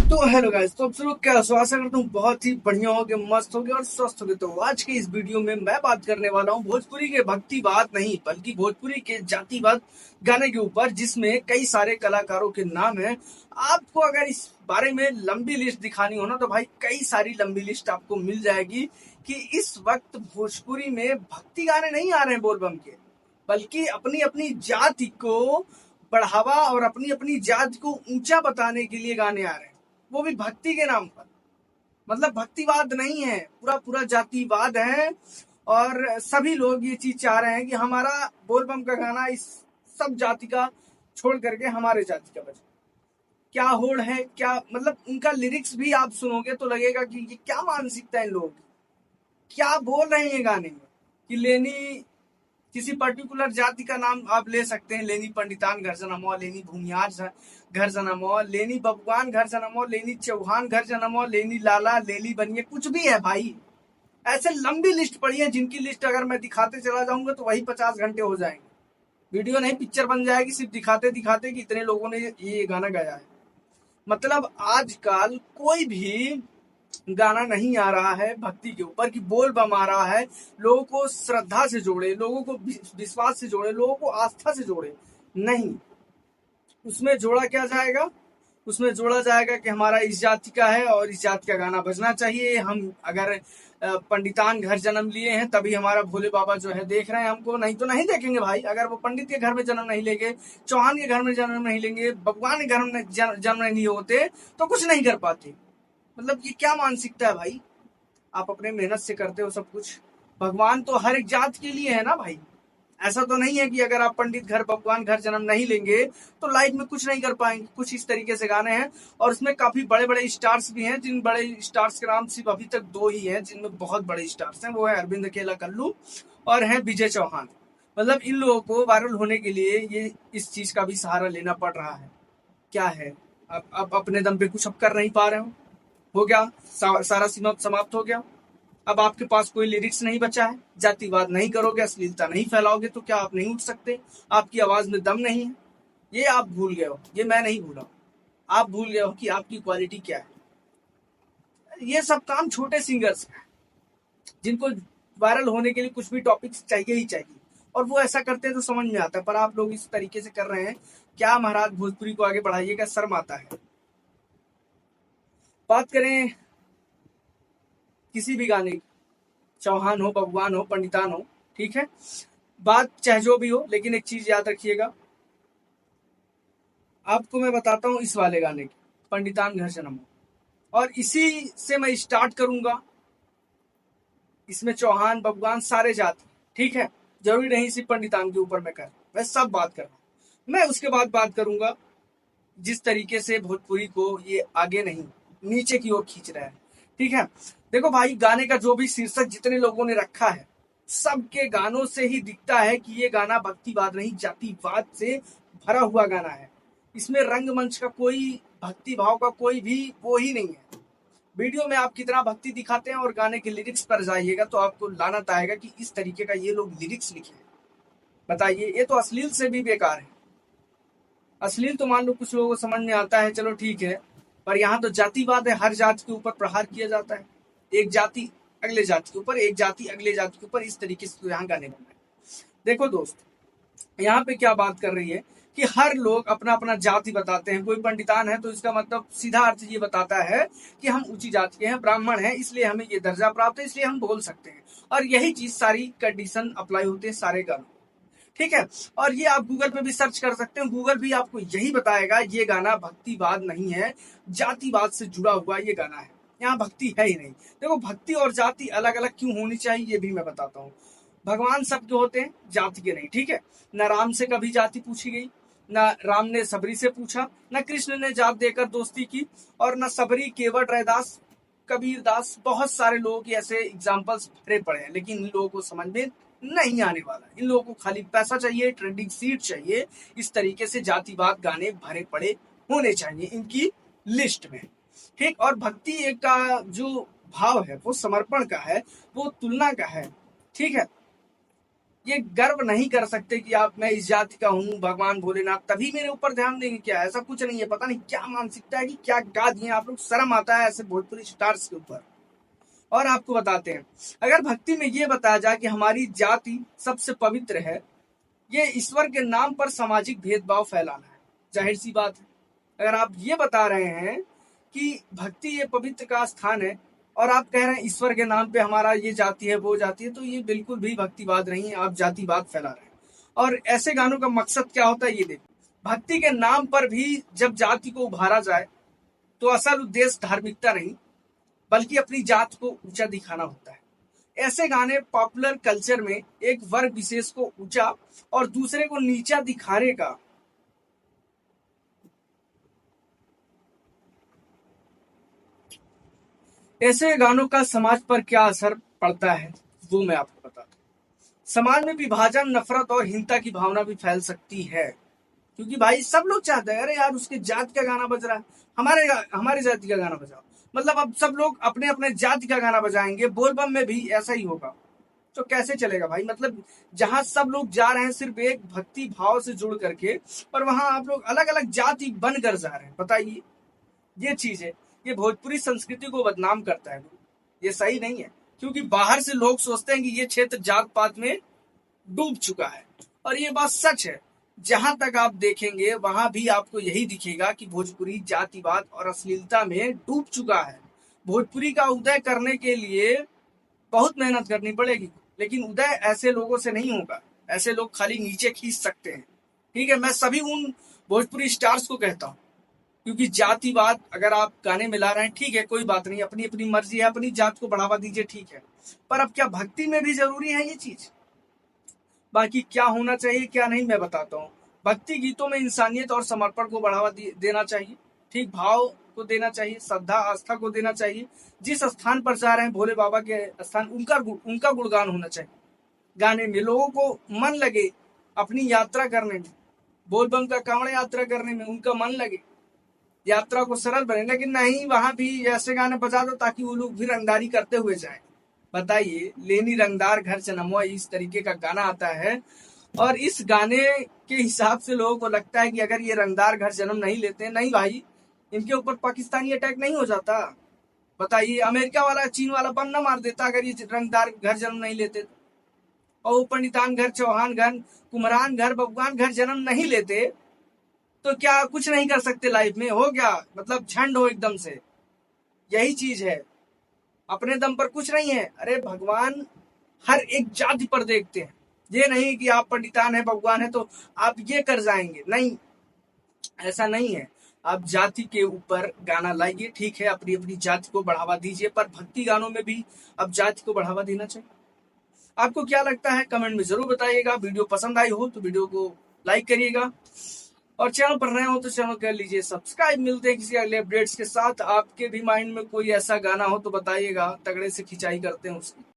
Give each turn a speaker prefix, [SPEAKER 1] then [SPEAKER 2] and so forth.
[SPEAKER 1] तो hello guys, तो आप सब लोग क्या आशा करता हूँ बहुत ही बढ़िया होगे, मस्त होगे और स्वस्थ होगे। तो आज के इस वीडियो में मैं बात करने वाला हूँ भोजपुरी के भक्तिवाद नहीं बल्कि भोजपुरी के जातिवाद गाने के ऊपर, जिसमें कई सारे कलाकारों के नाम हैं। आपको अगर इस बारे में लंबी लिस्ट दिखानी हो ना, तो भाई कई सारी लंबी लिस्ट आपको मिल जाएगी कि इस वक्त भोजपुरी में भक्ति गाने नहीं आ रहे हैं बोलबम के, बल्कि अपनी अपनी जाति को बढ़ावा और अपनी अपनी जाति को ऊंचा बताने के लिए गाने आ रहे हैं, वो भी भक्ति के नाम पर। मतलब भक्तिवाद नहीं है, पूरा पूरा जातिवाद है। और सभी लोग ये चीज चाह रहे हैं कि हमारा बोलबम का गाना इस सब जाति का छोड़ करके हमारे जाति का बजे। क्या होड़ है, क्या मतलब उनका लिरिक्स भी आप सुनोगे तो लगेगा कि ये क्या मानसिकता है इन लोगों की, क्या बोल रहे हैं ये गाने में। कि लेनी किसी पर्टिकुलर जाति का नाम आप ले सकते हैं, लेनी पंडितान घर जनमो, लेनी भूमियार घर जनमो, लेनी बबुआन घर जनमो, लेनी चौहान घर जनमो, लेनी लाला लेली बनिए, कुछ भी है भाई। ऐसे लंबी लिस्ट पड़ी है, जिनकी लिस्ट अगर मैं दिखाते चला जाऊंगा तो वही 50 घंटे हो जाएंगे। वीडियो नहीं, पिक्चर बन जाएगी सिर्फ दिखाते दिखाते कि इतने लोगों ने ये गाना गाया है। मतलब आजकल कोई भी गाना नहीं आ रहा है भक्ति के ऊपर कि बोल बम आ रहा है लोगों को श्रद्धा से जोड़े, लोगों को विश्वास से जोड़े, लोगों को आस्था से जोड़े। नहीं, उसमें जोड़ा क्या जाएगा? उसमें जोड़ा जाएगा कि हमारा इस जाति का है और इस जाति का गाना बजना चाहिए। हम अगर पंडितान घर जन्म लिए हैं तभी हमारा भोले बाबा जो है देख रहे हैं हमको, नहीं तो नहीं देखेंगे भाई। अगर वो पंडित के घर में जन्म नहीं लेंगे, चौहान के घर में जन्म नहीं लेंगे, भगवान के घर में जन्म नहीं होते तो कुछ नहीं कर पाते। मतलब ये क्या मानसिकता है भाई? आप अपने मेहनत से करते हो सब कुछ, भगवान तो हर एक जात के लिए है ना भाई। ऐसा तो नहीं है कि अगर आप पंडित घर भगवान घर जन्म नहीं लेंगे तो लाइफ में कुछ नहीं कर पाएंगे। कुछ इस तरीके से गाने हैं और उसमें काफी बड़े बड़े स्टार्स भी हैं। जिन बड़े स्टार्स के नाम सिर्फ अभी तक दो ही हैं जिनमें बहुत बड़े स्टार्स हैं, वो है अरविंद केला कल्लू और है विजय चौहान। मतलब इन लोगों को वायरल होने के लिए ये इस चीज का भी सहारा लेना पड़ रहा है। क्या है, अब अपने दम पे कुछ अब कर नहीं पा रहे हो गया, सारा समाप्त हो गया। अब आपके पास कोई लिरिक्स नहीं बचा है, जातिवाद नहीं करोगे, अश्लीलता नहीं फैलाओगे तो क्या आप नहीं उठ सकते? आपकी आवाज में दम नहीं है, ये आप भूल गए हो, ये मैं नहीं भूला। आप भूल गए हो कि आपकी क्वालिटी क्या है। ये सब काम छोटे सिंगर्स का है, जिनको वायरल होने के लिए कुछ भी टॉपिक्स चाहिए ही चाहिए, और वो ऐसा करते हैं तो समझ में आता है। पर आप लोग इस तरीके से कर रहे हैं, क्या महाराज भोजपुरी को आगे बढ़ाइएगा, शर्म आता है। बात करें किसी भी गाने की, चौहान हो, भगवान हो, पंडितान हो, ठीक है, बात चाहे जो भी हो, लेकिन एक चीज याद रखिएगा। आपको मैं बताता हूँ इस वाले गाने की, पंडितान घर जन्म, और इसी से मैं स्टार्ट करूंगा। इसमें चौहान भगवान सारे जाति, ठीक है, जरूरी नहीं सिर्फ पंडितान के ऊपर मैं सब बात कर रहा हूँ। मैं उसके बाद बात करूंगा जिस तरीके से भोजपुरी को ये आगे नहीं नीचे की ओर खींच रहा है, ठीक है। देखो भाई, गाने का जो भी शीर्षक जितने लोगों ने रखा है, सबके गानों से ही दिखता है कि ये गाना भक्तिवाद नहीं जातिवाद से भरा हुआ गाना है। इसमें रंगमंच का कोई, भक्ति भाव का कोई भी वो ही नहीं है। वीडियो में आप कितना भक्ति दिखाते हैं और गाने के लिरिक्स पर जाइएगा तो आपको लानत आएगा कि इस तरीके का ये लोग लिरिक्स लिखे हैं। बताइए, ये तो अश्लील से भी बेकार है। अश्लील तो मान लो कुछ लोगों को समझ में आता है, चलो ठीक है, पर यहाँ तो जातिवाद है, हर जाति के ऊपर प्रहार किया जाता है। एक जाति अगले जाति के ऊपर, एक जाति अगले जाति के ऊपर, इस तरीके से तो यहाँ गाने बन रहे हैं। देखो दोस्त, यहाँ पे क्या बात कर रही है कि हर लोग अपना अपना जाति बताते हैं। कोई पंडितान है तो इसका मतलब सीधा अर्थ ये बताता है कि हम ऊंची जाति के हैं, ब्राह्मण हैं, इसलिए हमें ये दर्जा प्राप्त है, इसलिए हम बोल सकते हैं। और यही चीज सारी कंडीशन अप्लाई होते हैं सारे गानों, ठीक है। और ये आप गूगल पे भी सर्च कर सकते हैं, गूगल भी आपको यही बताएगा ये गाना भक्तिवाद नहीं है, जातिवाद से जुड़ा हुआ ये गाना है। यहाँ भक्ति है ही नहीं। देखो, भक्ति और जाति अलग अलग क्यों होनी चाहिए ये भी मैं बताता हूँ। भगवान सबके होते हैं, जाति के नहीं, ठीक है। न राम से कभी जाति पूछी गई, न राम ने सबरी से पूछा, न कृष्ण ने जात देकर दोस्ती की, और न सबरी केवट रैदास कबीर दास, बहुत सारे लोगों के ऐसे एग्जाम्पल्स भरे पड़े हैं। लेकिन इन लोगों को समझ में नहीं आने वाला। इन लोगों को खाली पैसा चाहिए, ट्रेंडिंग सीट चाहिए। इस तरीके से जातिवाद गाने भरे पड़े होने चाहिए इनकी लिस्ट में, ठीक। और भक्ति एक का जो भाव है वो समर्पण का है, वो तुलना का है, ठीक है। ये गर्व नहीं कर सकते कि आप मैं इस जाति का हूँ, भगवान भोलेनाथ तभी मेरे ऊपर ध्यान देंगे क्या? ऐसा कुछ नहीं है। पता नहीं क्या मानसिकता है कि क्या गा दिए आप लोग, शर्म आता है ऐसे भोजपुरी स्टार्स के ऊपर। और आपको बताते हैं, अगर भक्ति में ये बताया जाए कि हमारी जाति सबसे पवित्र है, ये ईश्वर के नाम पर सामाजिक भेदभाव फैलाना है। जाहिर सी बात है, अगर आप ये बता रहे हैं कि भक्ति ये पवित्र का स्थान है और आप कह रहे हैं ईश्वर के नाम पे हमारा ये जाति है वो जाति है, तो ये बिल्कुल भी भक्तिवाद नहीं है, आप जातिवाद फैला रहे हैं। और ऐसे गानों का मकसद क्या होता है ये देखो, भक्ति के नाम पर भी जब जाति को उभारा जाए तो असल उद्देश्य धार्मिकता नहीं बल्कि अपनी जात को ऊंचा दिखाना होता है। ऐसे गाने पॉपुलर कल्चर में एक वर्ग विशेष को ऊंचा और दूसरे को नीचा दिखाने का ऐसे गानों का समाज पर क्या असर पड़ता है वो मैं आपको बताता हूँ। समाज में विभाजन, नफरत और हिंसा की भावना भी फैल सकती है, क्योंकि भाई सब लोग चाहते हैं अरे यार उसके जाति का गाना बज रहा है, हमारे जाति का गाना बजाओ। मतलब अब सब लोग अपने अपने जाति का गाना बजाएंगे, बोलबम में भी ऐसा ही होगा, तो कैसे चलेगा भाई? मतलब जहां सब लोग जा रहे हैं सिर्फ एक भक्ति भाव से जुड़ करके, और वहां आप लोग अलग अलग जाति बनकर जा रहे हैं। बताइए, ये चीज है, ये भोजपुरी संस्कृति को बदनाम करता है। ये सही नहीं है, क्योंकि बाहर से लोग सोचते हैं कि ये क्षेत्र जात पात में डूब चुका है, और ये बात सच है। जहां तक आप देखेंगे वहां भी आपको यही दिखेगा कि भोजपुरी जातिवाद और अश्लीलता में डूब चुका है। भोजपुरी का उदय करने के लिए बहुत मेहनत करनी पड़ेगी, लेकिन उदय ऐसे लोगों से नहीं होगा। ऐसे लोग खाली नीचे खींच सकते हैं। ठीक है, मैं सभी उन भोजपुरी स्टार्स को कहता हूँ, क्योंकि जातिवाद अगर आप गाने में ला रहे हैं ठीक है, कोई बात नहीं, अपनी अपनी मर्जी है, अपनी जात को बढ़ावा दीजिए, ठीक है, पर अब क्या भक्ति में भी जरूरी है ये चीज? बाकी क्या होना चाहिए क्या नहीं मैं बताता हूँ। भक्ति गीतों में इंसानियत और समर्पण को बढ़ावा देना चाहिए, ठीक भाव को देना चाहिए, श्रद्धा आस्था को देना चाहिए। जिस स्थान पर जा रहे हैं भोले बाबा के स्थान, उनका गुणगान होना चाहिए गाने में, लोगों को मन लगे अपनी यात्रा करने में, बोलबम का कांवड़ यात्रा करने में उनका मन लगे, यात्रा को सरल बने। लेकिन नहीं, वहां भी ऐसे गाने बजा दो ताकि वो लोग भी रंगदारी करते हुए जाए। बताइए, लेनी रंगदार घर जन्मवा, इस तरीके का गाना आता है, और इस गाने के हिसाब से लोगों को लगता है कि अगर ये रंगदार घर जन्म नहीं लेते, नहीं भाई, इनके ऊपर पाकिस्तानी अटैक नहीं हो जाता। बताइए, अमेरिका वाला चीन वाला बम न मार देता अगर ये रंगदार घर जन्म नहीं लेते। और पंडितान घर, चौहान घर, कुमरान घर, बबुआन घर जन्म नहीं लेते तो क्या कुछ नहीं कर सकते लाइफ में? हो गया, मतलब झंड हो एकदम से। यही चीज है, अपने दम पर कुछ नहीं है। अरे भगवान हर एक जाति पर देखते हैं, ये नहीं कि आप पंडितान है, भगवान है तो आप ये कर जाएंगे, नहीं, ऐसा नहीं है। आप जाति के ऊपर गाना लाइए, ठीक है, अपनी अपनी जाति को बढ़ावा दीजिए, पर भक्ति गानों में भी अब जाति को बढ़ावा देना चाहिए। आपको क्या लगता है कमेंट में जरूर बताइएगा। वीडियो पसंद आई हो तो वीडियो को लाइक करिएगा, और चैनल पर नए हो तो चैनल कर लीजिए सब्सक्राइब। मिलते हैं किसी अगले अपडेट्स के साथ। आपके भी माइंड में कोई ऐसा गाना हो तो बताइएगा, तगड़े से खिंचाई करते हैं उसकी।